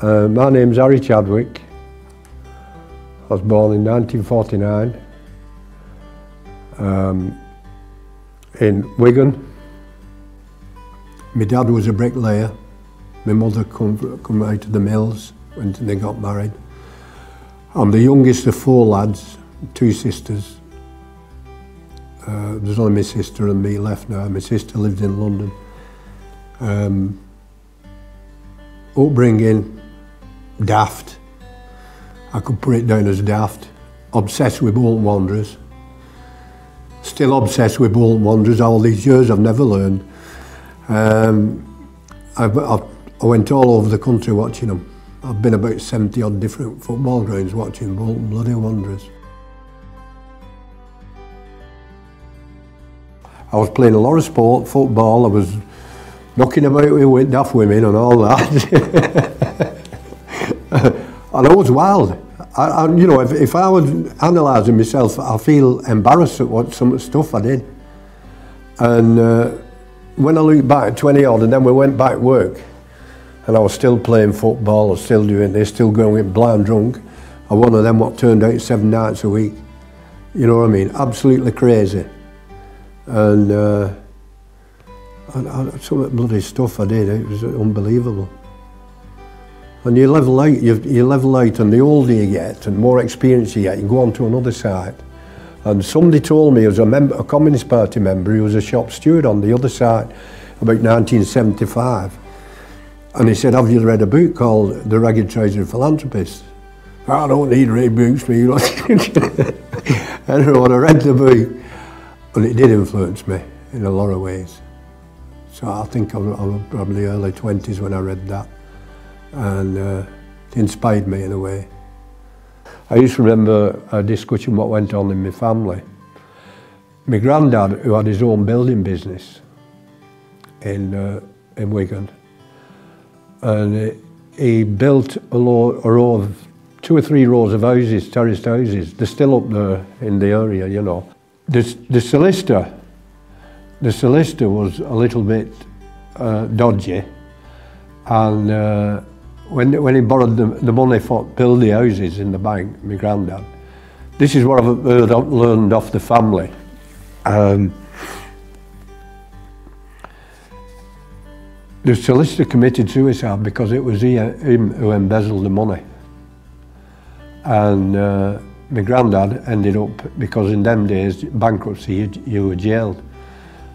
My name's Harry Chadwick. I was born in 1949 in Wigan. My dad was a bricklayer. My mother come out of the mills when they got married. I'm the youngest of 4 lads, 2 sisters. There's only my sister and me left now. My sister lived in London. Upbringing, daft. I could put it down as daft. Obsessed with Bolton Wanderers. Still obsessed with Bolton Wanderers all these years. I've never learned. I went all over the country watching them. I've been about 70 odd different football grounds watching Bolton bloody Wanderers. I was playing a lot of sport, football. I was knocking about with daft women and all that. And I was wild. You know, if I was analysing myself, I feel embarrassed at what some of the stuff I did. And when I look back at 20 odd, and then we went back to work, and I was still playing football, I was still doing this, still going blind drunk. I was one of them what turned out 7 nights a week. You know what I mean? Absolutely crazy. And some of the bloody stuff I did, it was unbelievable. And you level out, and the older you get and more experience you get, you go on to another side. And somebody told me, as a Communist Party member, he was a shop steward on the other side, about 1975. And he said, have you read a book called The Ragged Trouser Philanthropist? I don't need read books, me. Anyway, I read the book, and it did influence me in a lot of ways. So I think I was probably early 20s when I read that. And it inspired me in a way. I used to remember a discussion what went on in my family. My granddad, who had his own building business in Wigan, and he built a row of 2 or 3 rows of houses, terraced houses. They're still up there in the area, you know. The solicitor was a little bit dodgy, and when he borrowed the money for to build the houses in the bank, my granddad, this is what I've learned off the family. The solicitor committed suicide because it was him who embezzled the money. And my granddad ended up, because in them days, bankruptcy, you were jailed.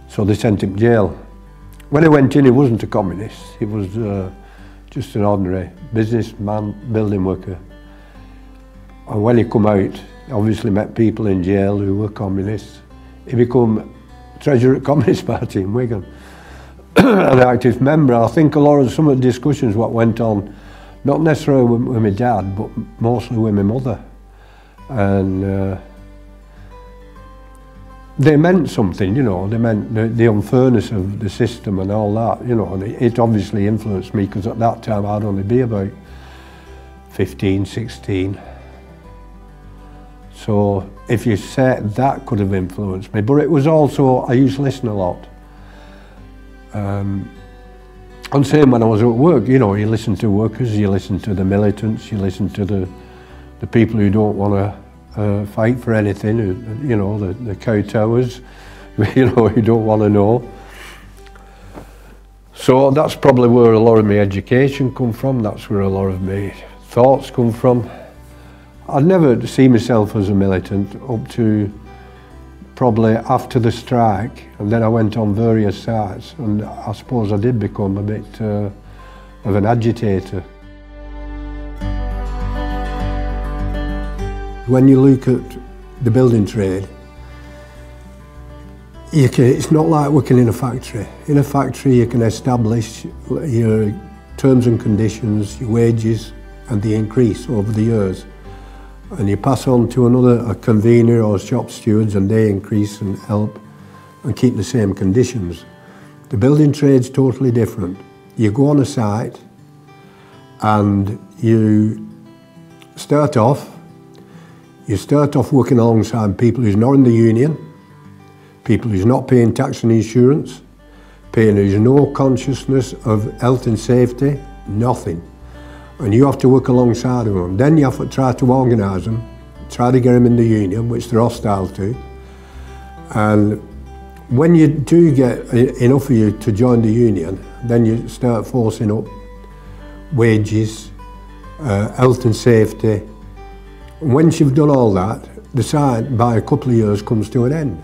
So they sent him to jail. When he went in, he wasn't a communist. He was just an ordinary businessman, building worker. And when he come out, he obviously met people in jail who were communists. He became treasurer of the Communist Party in Wigan, an active member. I think a lot of some of the discussions what went on, not necessarily with my dad, but mostly with my mother. And they meant something, you know, they meant the unfairness of the system and all that, you know, and it obviously influenced me because at that time I'd only be about 15, 16. So if you said that could have influenced me, but it was also, I used to listen a lot. And same when I was at work, you know, you listen to workers, you listen to the militants, you listen to the people who don't want to fight for anything, you know, the kowtowers, you know, you don't want to know. So that's probably where a lot of my education come from, that's where a lot of my thoughts come from. I'd never see myself as a militant up to probably after the strike, and then I went on various sides, and I suppose I did become a bit of an agitator. When you look at the building trade, it's not like working in a factory. In a factory you can establish your terms and conditions, your wages, and they increase over the years. And you pass on to a convener or shop stewards, and they increase and help and keep the same conditions. The building trade's totally different. You go on a site and you start off working alongside people who's not in the union, people who's not paying tax and insurance, who's no consciousness of health and safety, nothing. and you have to work alongside of them. Then you have to try to organise them, try to get them in the union, which they're hostile to. And when you do get enough of you to join the union, then you start forcing up wages, health and safety. Once you've done all that, the site by a couple of years comes to an end.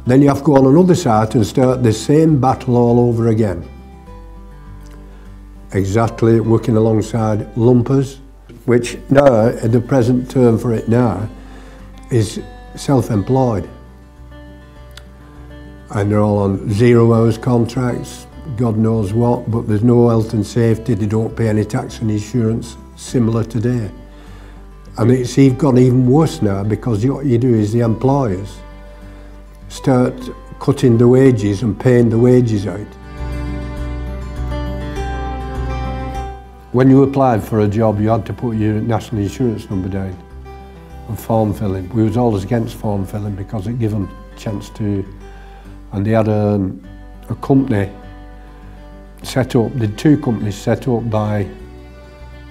Then you have to go on another site and start the same battle all over again. Exactly, working alongside lumpers, which now, the present term for it now, is self-employed. And they're all on 0 hours contracts, God knows what, but there's no health and safety, they don't pay any tax and insurance, similar today. And it's got even worse now, because what you do is the employers start cutting the wages and paying the wages out. When you applied for a job, you had to put your national insurance number down and form filling. We was always against form filling because it gave them a chance to, and they had a company set up, the 2 companies set up by,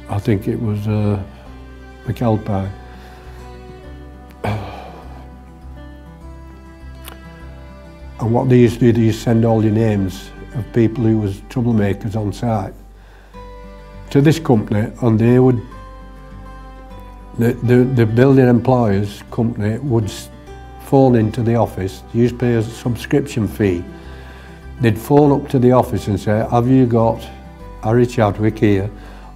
I think it was McAlpine. And what they used to do, they used to send all your names of people who was troublemakers on site to this company, and they would, the building employers company would phone into the office. You used to pay a subscription fee. They'd phone up to the office and say, have you got Harry Chadwick here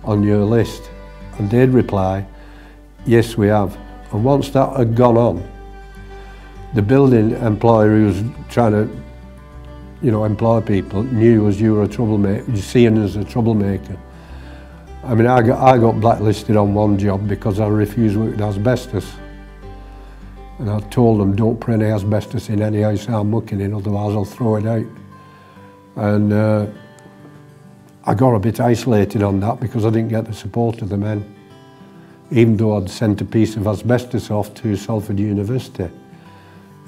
on your list? And they'd reply, yes, we have. And once that had gone on, the building employer who was trying to, employ people knew you were a troublemaker, you're seen as a troublemaker. I mean, I got blacklisted on one job because I refused to work with asbestos. And I told them, don't put any asbestos in any house I'm working in, otherwise I'll throw it out. And I got a bit isolated on that because I didn't get the support of the men, even though I'd sent a piece of asbestos off to Salford University.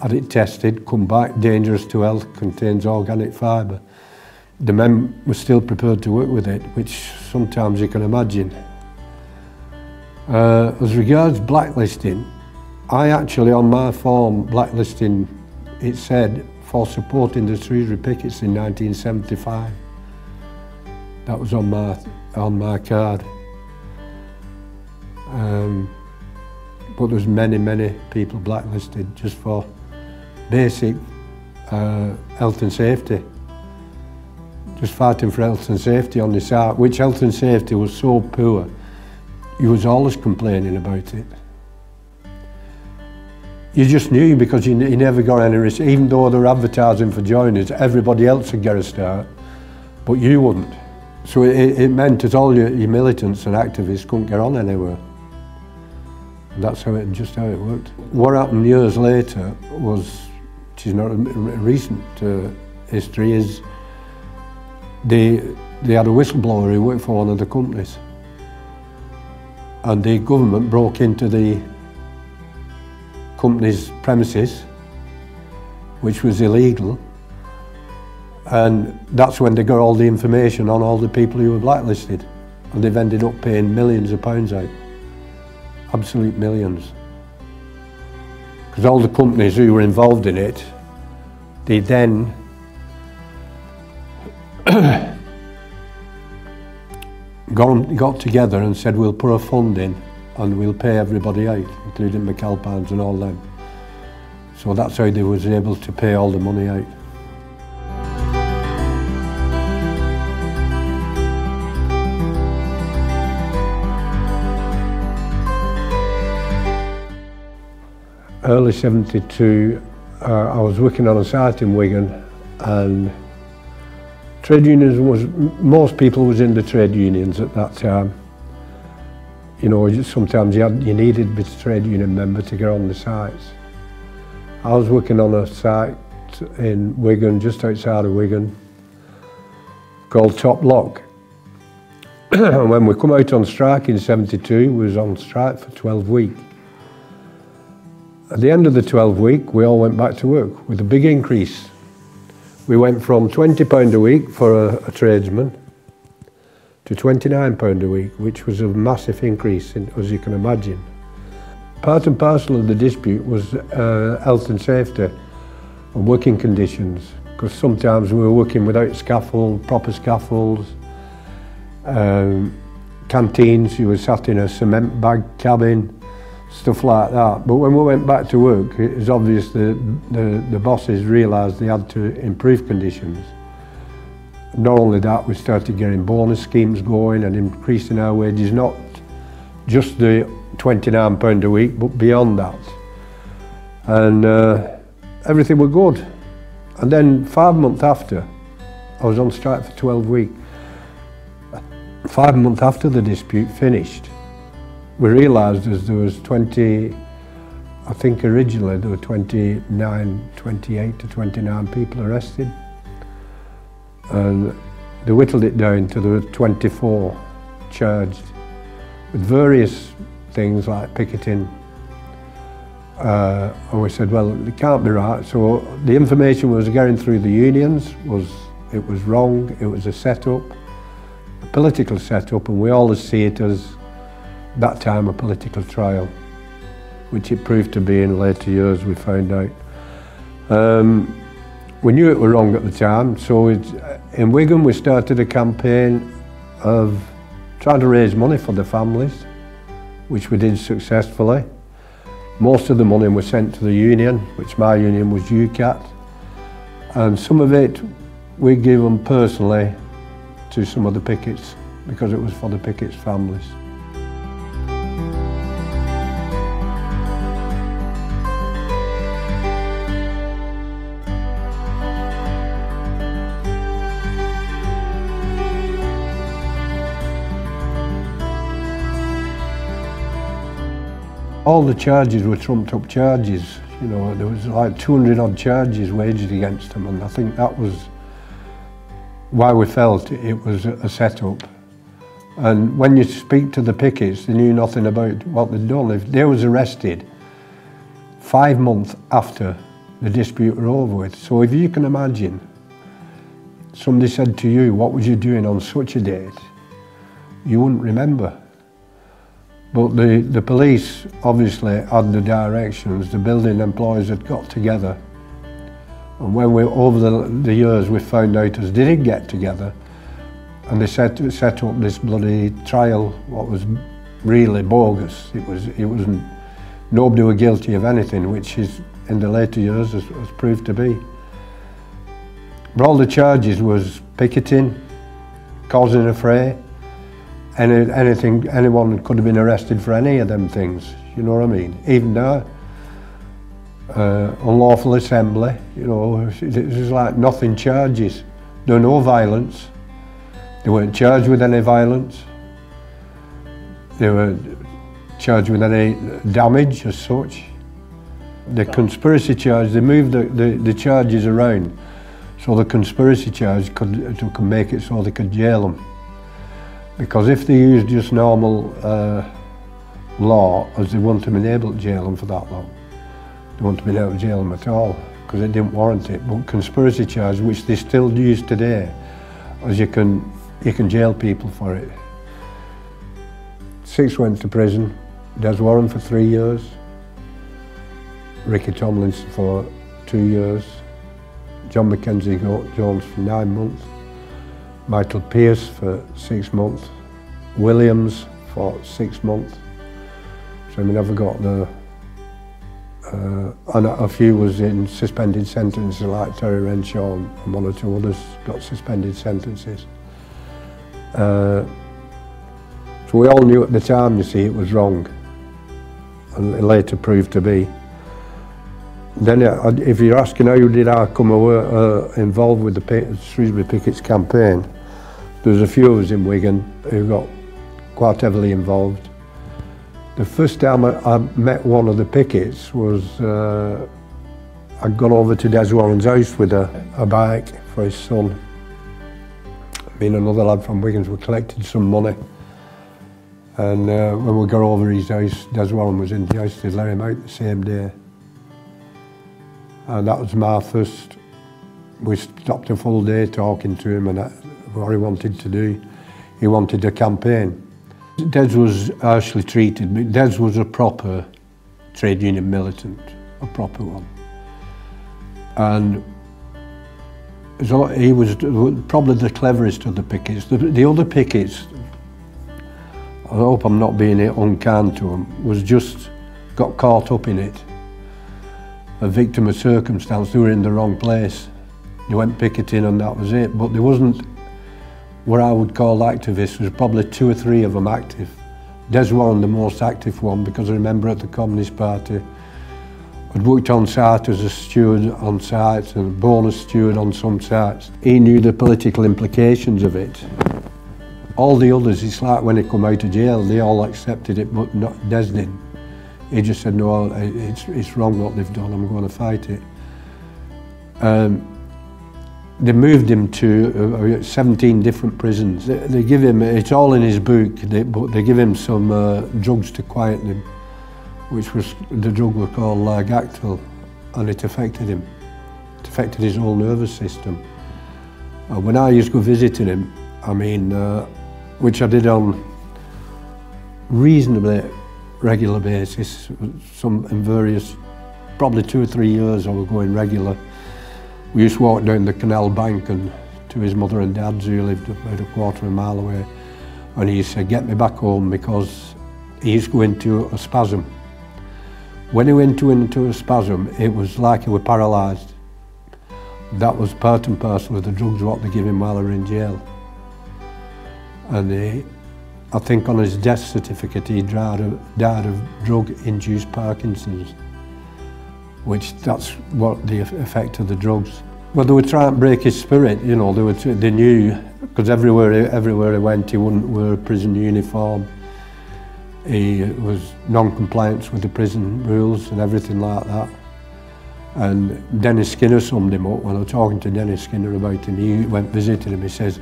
Had it tested, come back, dangerous to health, contains organic fibre. The men were still prepared to work with it, which sometimes you can imagine. As regards blacklisting, I actually, on my form, blacklisting, it said, for supporting the Shrewsbury pickets in 1975. That was on my card. But there's many people blacklisted just for basic health and safety. Just fighting for health and safety on the site, which health and safety was so poor, you was always complaining about it. You just knew because you never got any risk. Even though they were advertising for joiners, everybody else would get a start, but you wouldn't. So it meant that all your militants and activists couldn't get on anywhere. And that's just how it worked. What happened years later was, which is not a recent history, is they had a whistleblower who worked for one of the companies, and the government broke into the company's premises, which was illegal, and that's when they got all the information on all the people who were blacklisted, and they've ended up paying millions of pounds out, absolute millions, because all the companies who were involved in it, they then got together and said, we'll put a fund in and we'll pay everybody out, including McAlpines and all them. So that's how they was able to pay all the money out. Early '72, I was working on a site in Wigan, and trade unions most people was in the trade unions at that time. Sometimes you needed a bit of trade union member to get on the sites. I was working on a site in Wigan, just outside of Wigan, called Top Lock. And when we come out on strike in '72, we was on strike for 12 weeks. At the end of the 12 week, we all went back to work with a big increase. We went from £20 a week for a tradesman to £29 a week, which was a massive increase, as you can imagine. Part and parcel of the dispute was health and safety and working conditions, because sometimes we were working without scaffold, proper scaffolds, canteens, you were sat in a cement bag cabin, stuff like that. But when we went back to work, it was obvious that the bosses realised they had to improve conditions. Not only that, we started getting bonus schemes going and increasing our wages, not just the £29 a week, but beyond that. And everything was good. And then 5 months after, I was on strike for 12 weeks. 5 months after the dispute finished, we realised as there was 20, I think originally there were 28 to 29 people arrested. And they whittled it down to there were 24 charged with various things like picketing. And we said, well, it can't be right. So the information we was getting through the unions was wrong. It was a setup, a political setup, and we always see it as that time a political trial, which it proved to be in later years, we found out. We knew it was wrong at the time, so in Wigan we started a campaign of trying to raise money for the families, which we did successfully. Most of the money was sent to the union, which my union was UCAT, and some of it we gave them personally to some of the pickets, because it was for the pickets' families. All the charges were trumped up charges, you know, there was like 200 odd charges waged against them, and I think that was why we felt it was a setup. And when you speak to the pickets, they knew nothing about what they'd done. If they was arrested 5 months after the dispute were over with. So if you can imagine, somebody said to you, what was you doing on such a date? You wouldn't remember. But the police obviously had the directions, the building employees had got together. And when over the years we found out as they did get together, and they set up this bloody trial, what was really bogus. It wasn't, nobody were guilty of anything, which is in the later years has proved to be. But all the charges was picketing, causing a fray, anyone could have been arrested for any of them things, you know what I mean? Even now, unlawful assembly, you know, it was like nothing charges. There were no violence. They weren't charged with any violence. They were charged with any damage as such. The conspiracy charge, they moved the charges around so the conspiracy charge could make it so they could jail them. Because if they used just normal law, as they wouldn't have been able to jail them for that long. They wouldn't have been able to jail them at all, because it didn't warrant it. But conspiracy charge, which they still use today, as you can jail people for it. 6 went to prison, Des Warren for 3 years, Ricky Tomlinson for 2 years, John Mackenzie Jones for 9 months, Michael Pearce for 6 months, Williams for 6 months. So we never got the, and a few was in suspended sentences, like Terry Renshaw and 1 or 2 others got suspended sentences. So we all knew at the time, you see, it was wrong, and it later proved to be. Then if you're asking how did I come involved with the Shrewsbury Pickets campaign, there was a few of us in Wigan who got quite heavily involved. The first time I met one of the pickets was, I'd gone over to Des Warren's house with a bike for his son. Me and another lad from Wigan's, we collected some money. And when we got over his house, Des Warren was in the house, they let him out the same day. And that was my first, we stopped a full day talking to him and what he wanted to do. he wanted a campaign. Des was harshly treated, but Des was a proper trade union militant, a proper one. And he was probably the cleverest of the pickets. The other pickets, I hope I'm not being unkind to them, was just got caught up in it. A victim of circumstance, they were in the wrong place. They went picketing and that was it. But there wasn't what I would call activists. There was probably 2 or 3 of them active. Des was the most active one, because I remember at the Communist Party, I'd worked on site as a steward on sites and a bonus steward on some sites. He knew the political implications of it. All the others, it's like when they come out of jail, they all accepted it, but not Des didn't. He just said, no, it's wrong what they've done, I'm going to fight it. They moved him to 17 different prisons. They give him, it's all in his book, but they give him some drugs to quiet him, which was, the drug was called Largactil, and it affected him. It affected his whole nervous system. When I used to go visiting him, I mean, which I did on reasonably regular basis, some in various, probably 2 or 3 years I was going regular. We used to walk down the canal bank and to his mother and dad's, who lived about a quarter of a mile away, and he said, get me back home, because he used to go into a spasm. When he went into a spasm, it was like he was paralysed. That was part and parcel of the drugs what they give him while they were in jail. And I think on his death certificate he died of drug-induced Parkinson's, which that's what the effect of the drugs. Well, they were trying to break his spirit, you know, they knew, because everywhere he went he wouldn't wear a prison uniform. He was non-compliant with the prison rules and everything like that. And Dennis Skinner summed him up. When I was talking to Dennis Skinner about him, he went visiting him, he says,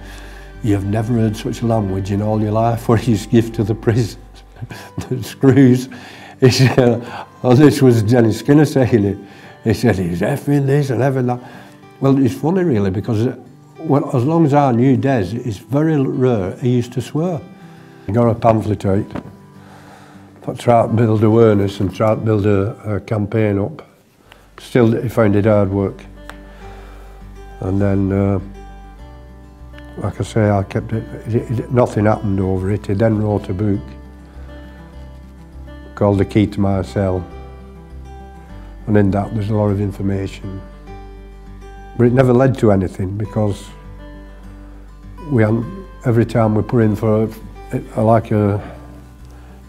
you have never heard such language in all your life for his gift to the prison. The screws. He said, oh, this was Dennis Skinner saying it. He said, he's effing this and effing that. Well, it's funny really, because well, as long as I knew Des, it's very rare he used to swear. He got a pamphlet out, try to build awareness and try to build a campaign up. Still, he found it hard work. And then, like I say, I kept it, nothing happened over it. He then wrote a book called The Key to My Cell. And in that there's a lot of information. But it never led to anything, because every time we put in for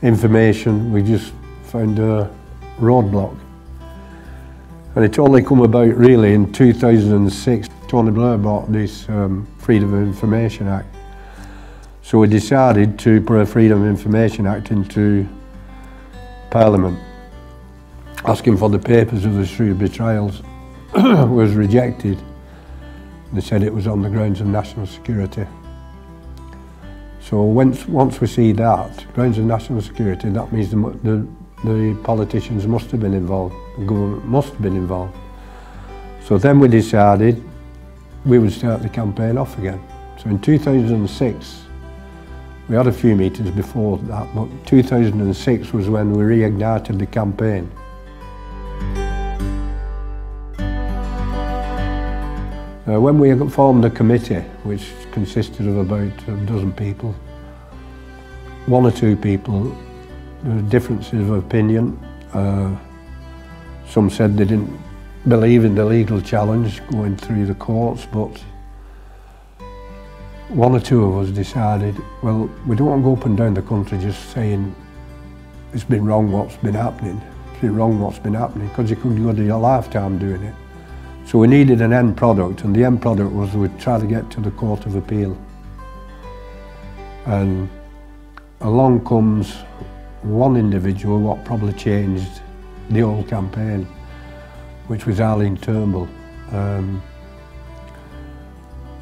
information, we just found a roadblock. And it only come about really in 2006. Tony Blair brought this Freedom of Information Act. So we decided to put a Freedom of Information Act into Parliament, asking for the papers of the Shrewsbury trials. Was rejected. They said it was on the grounds of national security. So once we see that, grounds of national security, that means the politicians must have been involved, the government must have been involved. So then we decided we would start the campaign off again. So in 2006, we had a few meetings before that, but 2006 was when we reignited the campaign. When we formed the committee, which consisted of about a dozen people, 1 or 2 people, there were differences of opinion. Some said they didn't believe in the legal challenge going through the courts, but 1 or 2 of us decided, well, we don't want to go up and down the country just saying it's been wrong what's been happening. It's been wrong what's been happening, because you could go to your lifetime doing it. So we needed an end product, and the end product was we'd try to get to the Court of Appeal. And along comes one individual what probably changed the whole campaign, which was Arlene Turnbull.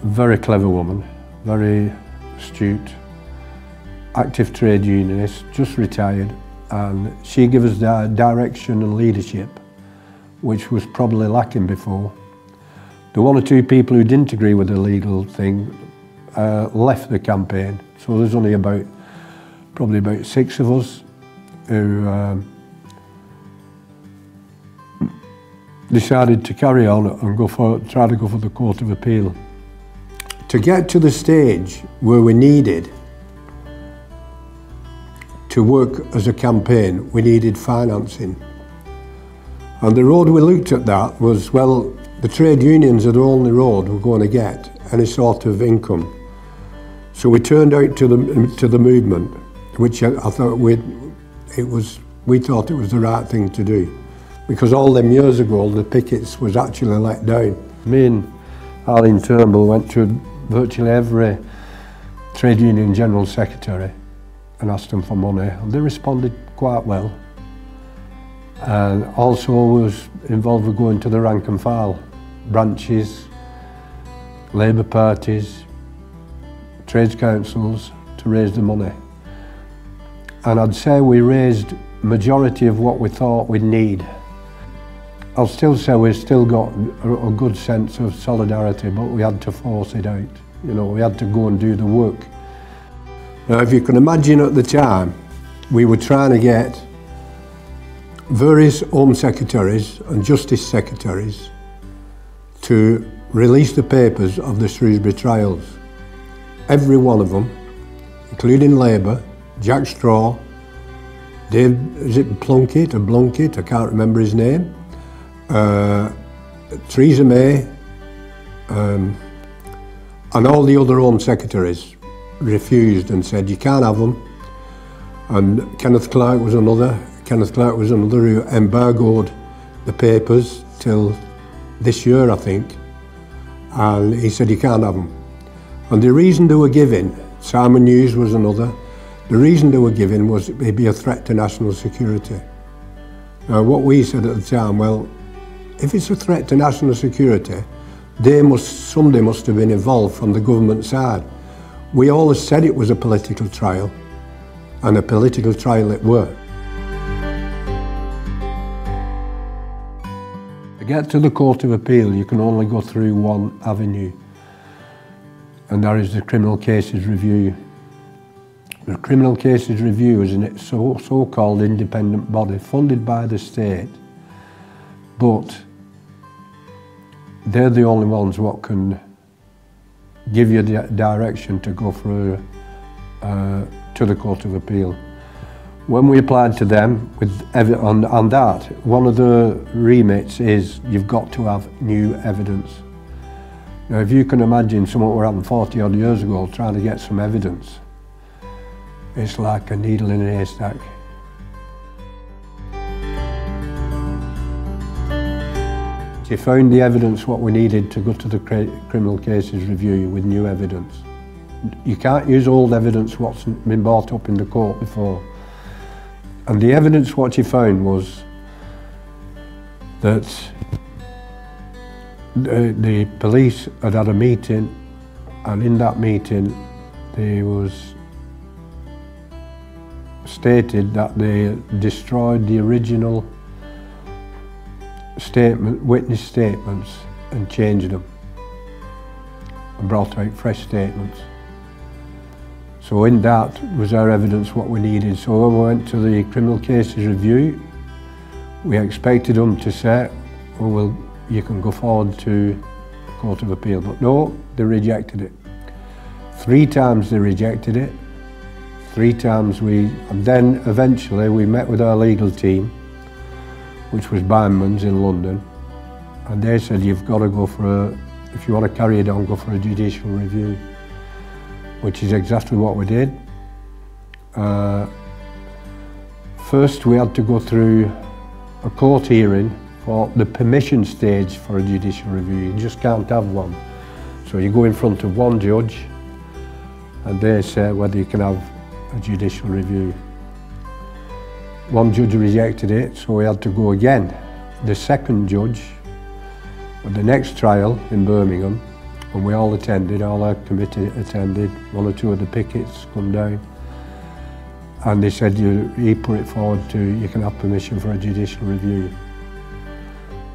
Very clever woman, very astute, active trade unionist, just retired, and she gave us direction and leadership, which was probably lacking before. The 1 or 2 people who didn't agree with the legal thing left the campaign. So there's only probably about 6 of us who decided to carry on and try to go for the Court of Appeal. To get to the stage where we needed to work as a campaign, we needed financing. And the road we looked at that was, well, the trade unions are the only road we're going to get any sort of income. So we turned out to the movement, which I thought we thought it was the right thing to do. Because all them years ago, the pickets was actually let down. Me and Arlene Turnbull went to virtually every trade union general secretary and asked them for money, and they responded quite well. And also was involved with going to the rank and file, branches, Labour parties, trades councils to raise the money. And I'd say we raised majority of what we thought we'd need. I'll still say we've still got a good sense of solidarity, but we had to force it out. You know, we had to go and do the work. Now, if you can imagine at the time, we were trying to get various Home Secretaries and Justice Secretaries to release the papers of the Shrewsbury trials. Every one of them, including Labour, Jack Straw, Dave, is it Plunkett or Blunkett, I can't remember his name, Theresa May, and all the other Home Secretaries refused and said, you can't have them. And Kenneth Clarke was another who embargoed the papers till this year, I think. And he said, you can't have them. And the reason they were giving, Simon Hughes was another, the reason they were giving was it'd be a threat to national security. Now, what we said at the time, well, if it's a threat to national security, somebody must have been involved from the government side. We always said it was a political trial, and a political trial it were. To get to the Court of Appeal, you can only go through one avenue, and that is the Criminal Cases Review. The Criminal Cases Review is a so-called independent body funded by the state, but they're the only ones what can give you the direction to go through to the Court of Appeal. When we applied to them on that, one of the remits is you've got to have new evidence. Now, if you can imagine something were happening 40 odd years ago trying to get some evidence, it's like a needle in a haystack. She found the evidence what we needed to go to the Criminal Cases Review with new evidence. You can't use old evidence what's been brought up in the court before. And the evidence what she found was that the police had a meeting, and in that meeting there was stated that they destroyed the original witness statements and changed them and brought out fresh statements. So in that was our evidence what we needed. So when we went to the Criminal Cases Review, we expected them to say, oh, well, you can go forward to the Court of Appeal. But no, they rejected it. 3 times they rejected it. 3 times and then eventually we met with our legal team, which was Bindman's in London, and they said you've got to go for if you want to carry it on, go for a judicial review, which is exactly what we did. First we had to go through a court hearing for the permission stage for a judicial review. You just can't have one. So you go in front of one judge and they say whether you can have a judicial review. One judge rejected it, so we had to go again. The second judge, at the next trial in Birmingham, and we all attended, all our committee attended, 1 or 2 of the pickets come down, and they said he put it forward to you can have permission for a judicial review.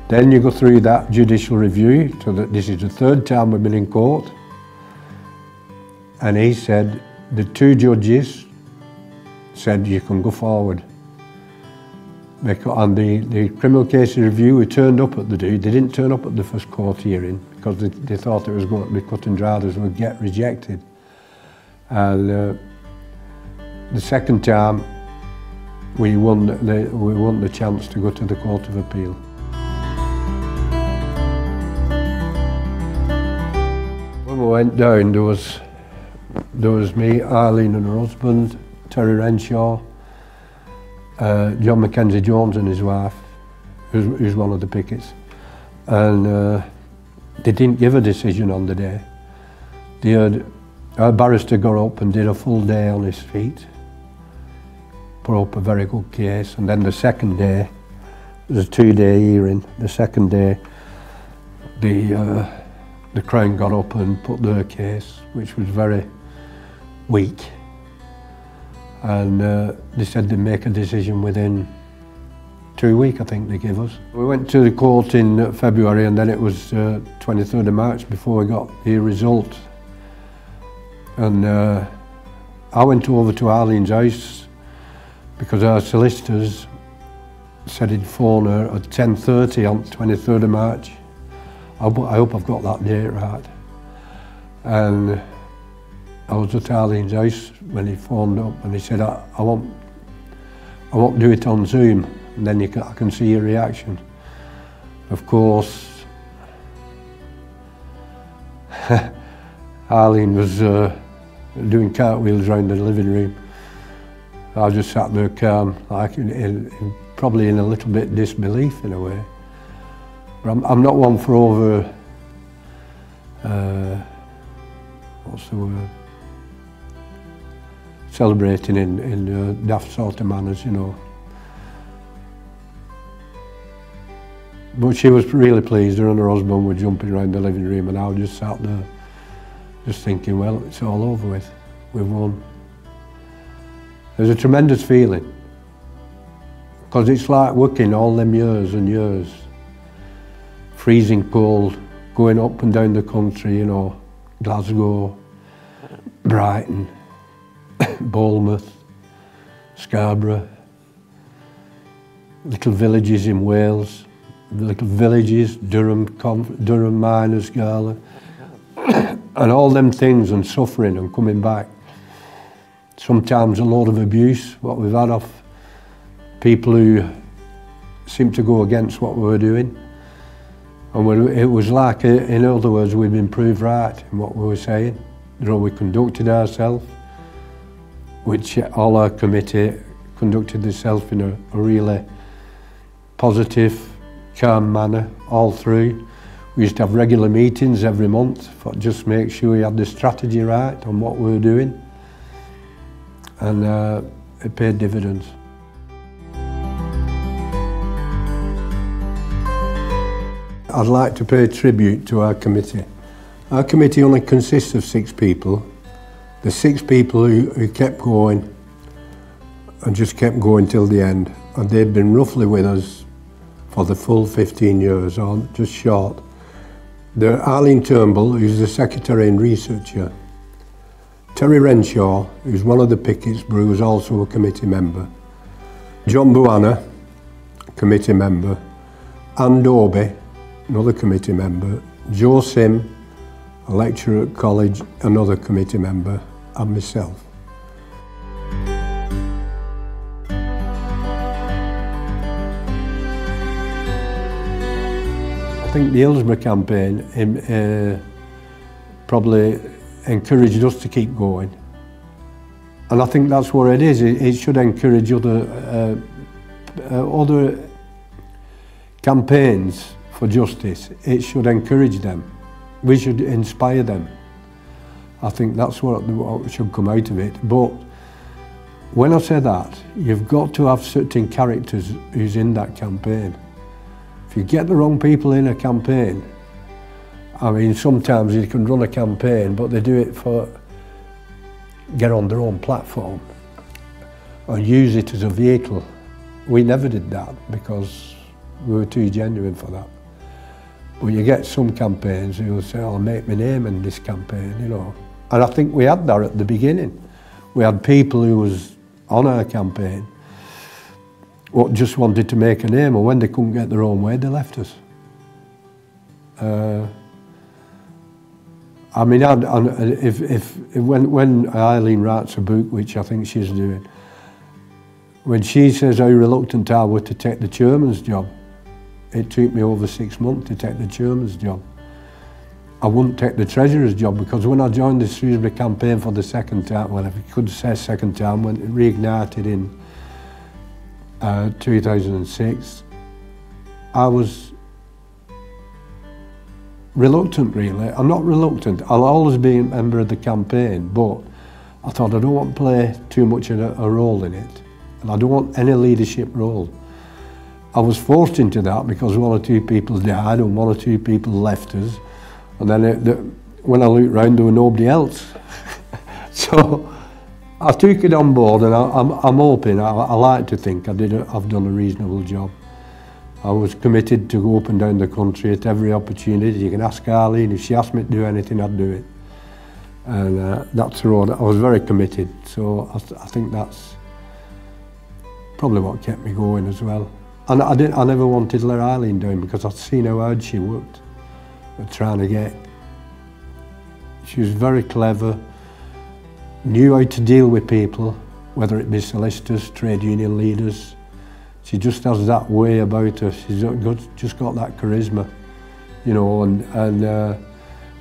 Then you go through that judicial review, so that this is the 3rd time we've been in court, and he said The two judges said you can go forward. And the criminal cases review who turned up at the they didn't turn up at the first court hearing because they thought it was going to be cut and dried as would get rejected. And the second time we won the chance to go to the Court of Appeal. When we went down, there was me, Eileen and her husband, Terry Renshaw, John Mackenzie Jones and his wife, who's one of the pickets, and they didn't give a decision on the day. Our barrister got up and did a full day on his feet, put up a very good case, and then the second day, it was a 2-day hearing. The second day, the Crown got up and put their case, which was very weak. And they said they'd make a decision within 2 weeks, I think they gave us. We went to the court in February, and then it was 23rd of March before we got the result. And I went over to Eileen's house because our solicitors said he'd phone her at 10:30 on 23rd of March. I hope I've got that date right. And I was at Eileen's house when he phoned up, and he said, I won't do it on Zoom, and then I can see your reaction. Of course, Eileen was doing cartwheels around the living room. I just sat there calm, like probably in a little bit disbelief in a way. But I'm not one for over, what's the word? Celebrating in daft sort of manners, you know. But she was really pleased. Her and her husband were jumping around the living room, and I just sat there, just thinking, well, it's all over with. We've won. There's a tremendous feeling, because it's like working all them years and years, freezing cold, going up and down the country, you know, Glasgow, Brighton, Bournemouth, Scarborough, little villages in Wales, little villages, Durham Miners Gala, and all them things, and suffering and coming back. Sometimes a lot of abuse, what we've had off people who seem to go against what we were doing. And it was like, in other words, we'd been proved right in what we were saying. You know, we conducted ourselves, which all our committee conducted themselves in a really positive, calm manner all through. We used to have regular meetings every month for just make sure we had the strategy right on what we were doing, and it paid dividends. I'd like to pay tribute to our committee. Our committee only consists of 6 people. The 6 people who kept going and just kept going till the end, and they've been roughly with us for the full 15 years, or just short. They're Eileen Turnbull, who's the secretary and researcher, Terry Renshaw, who's one of the pickets but who was also a committee member, John Buana, committee member, Anne Dobie, another committee member, Joe Sim, a lecturer at college, another committee member, and myself. I think the Hillsborough campaign probably encouraged us to keep going. And I think that's what it is. It should encourage other campaigns for justice. It should encourage them. We should inspire them. I think that's what should come out of it. But when I say that, you've got to have certain characters who's in that campaign. If you get the wrong people in a campaign, I mean, sometimes you can run a campaign, but they do it for get on their own platform and use it as a vehicle. We never did that because we were too genuine for that. But you get some campaigns who will say, I'll make my name in this campaign, you know. And I think we had that at the beginning. We had people who was on our campaign what just wanted to make a name, and when they couldn't get their own way, they left us. I mean, when Eileen writes a book, which I think she's doing, when she says how reluctant I was to take the chairman's job, it took me over 6 months to take the chairman's job. I wouldn't take the treasurer's job because when I joined the Shrewsbury campaign for the second time, well, if you could say second time, when it reignited in 2006, I was reluctant, really. I'm not reluctant. I'll always be a member of the campaign, but I thought I don't want to play too much of a role in it, and I don't want any leadership role. I was forced into that because one or two people died and one or two people left us, and then when I looked round, there was nobody else. So I took it on board, and I'm hoping, I like to think I've done a reasonable job. I was committed to go up and down the country at every opportunity. You can ask Eileen, if she asked me to do anything, I'd do it. And that's the road. I was very committed, so I think that's probably what kept me going as well. And I never wanted to let Eileen down because I'd seen how hard she worked at trying to get. She was very clever, knew how to deal with people, whether it be solicitors, trade union leaders. She just has that way about her. She's just got that charisma, you know, and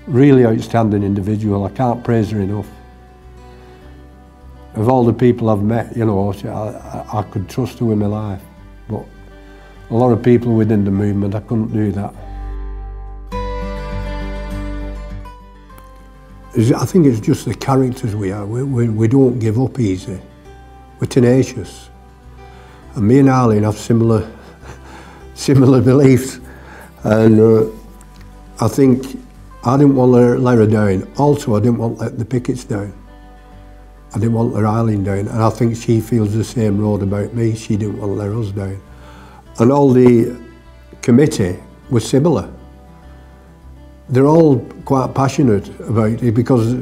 really outstanding individual. I can't praise her enough. Of all the people I've met, you know, I could trust her with my life. But a lot of people within the movement, I couldn't do that. I think it's just the characters we are. We don't give up easy. We're tenacious. And me and Eileen have similar beliefs. And I think I didn't want to let her down. Also, I didn't want to let the pickets down. I didn't want to let Eileen down. And I think she feels the same road about me. She didn't want to let us down. And all the committee was similar. They're all quite passionate about it because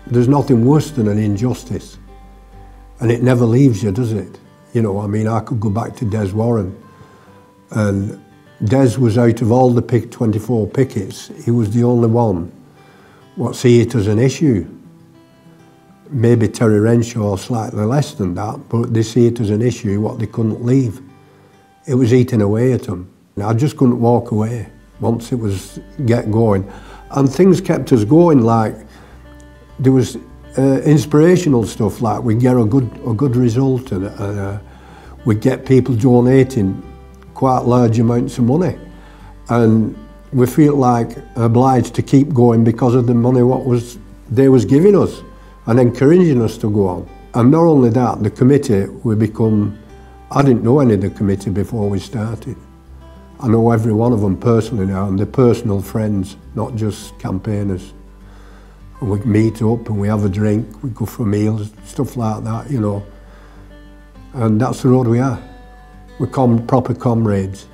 there's nothing worse than an injustice. And it never leaves you, does it? You know, I mean, I could go back to Des Warren, and Des was out of all the 24 pickets, he was the only one what see it as an issue. Maybe Terry Renshaw slightly less than that, but they see it as an issue what they couldn't leave. It was eating away at them. I just couldn't walk away once it was get going. And things kept us going, like there was inspirational stuff, like we'd get a good result and we'd get people donating quite large amounts of money. And we feel like obliged to keep going because of the money they was giving us and encouraging us to go on. And not only that, the committee, I didn't know any of the committee before we started. I know every one of them personally now, and they're personal friends, not just campaigners. And we meet up and we have a drink, we go for meals, stuff like that, you know. And that's the road we are. We're proper comrades.